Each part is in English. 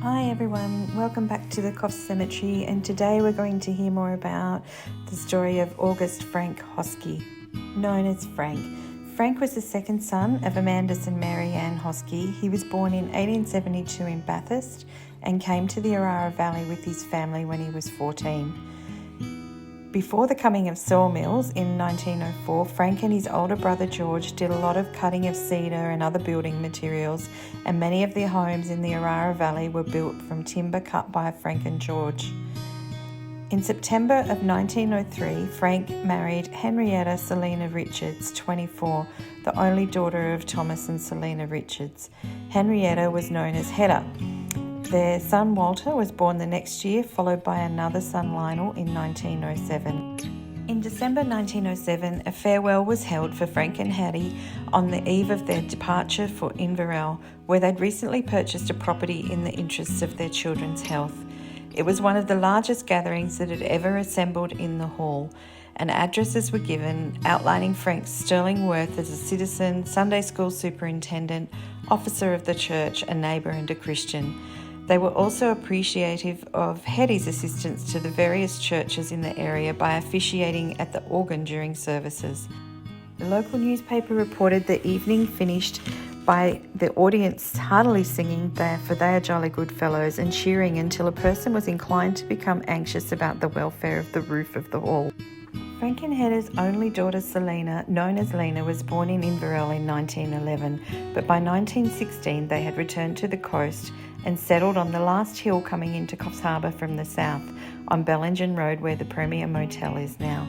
Hi everyone, welcome back to the Coffs Cemetery, and today we're going to hear more about the story of August Frank Hoschke, known as Frank. Frank was the second son of Amandus and Mary Ann Hoschke. He was born in 1872 in Bathurst and came to the Orara Valley with his family when he was 14. Before the coming of sawmills in 1904, Frank and his older brother George did a lot of cutting of cedar and other building materials, and many of their homes in the Orara Valley were built from timber cut by Frank and George. In September of 1903, Frank married Henrietta Selina Richards, 24, the only daughter of Thomas and Selina Richards. Henrietta was known as Hedda. Their son Walter was born the next year, followed by another son Lionel in 1907. In December 1907, a farewell was held for Frank and Hattie on the eve of their departure for Inverell, where they'd recently purchased a property in the interests of their children's health. It was one of the largest gatherings that had ever assembled in the hall, and addresses were given outlining Frank's sterling worth as a citizen, Sunday school superintendent, officer of the church, a neighbour and a Christian. They were also appreciative of Hetty's assistance to the various churches in the area by officiating at the organ during services. The local newspaper reported the evening finished by the audience heartily singing "For they are jolly good fellows" and cheering until a person was inclined to become anxious about the welfare of the roof of the hall. Frank and Hedda's only daughter Selina, known as Lena, was born in Inverell in 1911, but by 1916 they had returned to the coast and settled on the last hill coming into Coffs Harbour from the south, on Bellingen Road, where the Premier Motel is now.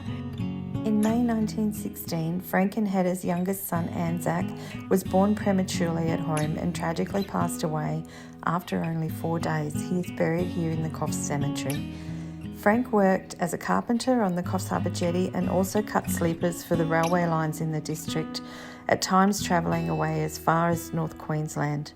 In May 1916, Frank and Hedda's youngest son Anzac was born prematurely at home and tragically passed away after only 4 days. He is buried here in the Coffs Cemetery. Frank worked as a carpenter on the Coffs Harbour jetty and also cut sleepers for the railway lines in the district, at times travelling away as far as North Queensland.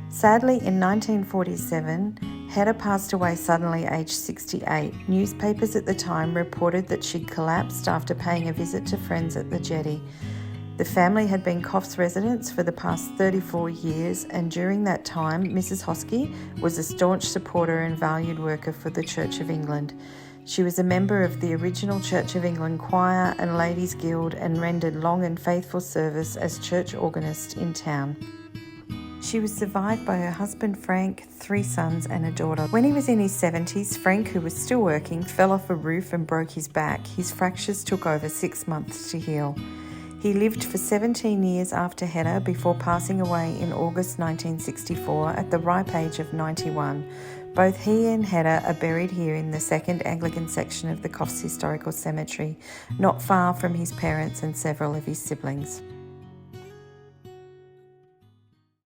Sadly, in 1947, Hedda passed away suddenly aged 68. Newspapers at the time reported that she'd collapsed after paying a visit to friends at the jetty. The family had been Coffs residents for the past 34 years, and during that time, Mrs. Hoschke was a staunch supporter and valued worker for the Church of England. She was a member of the original Church of England Choir and Ladies' Guild and rendered long and faithful service as church organist in town. She was survived by her husband Frank, 3 sons and a daughter. When he was in his 70s, Frank, who was still working, fell off a roof and broke his back. His fractures took over 6 months to heal. He lived for 17 years after Hedda before passing away in August 1964 at the ripe age of 91. Both he and Hedda are buried here in the second Anglican section of the Coffs Historical Cemetery, not far from his parents and several of his siblings.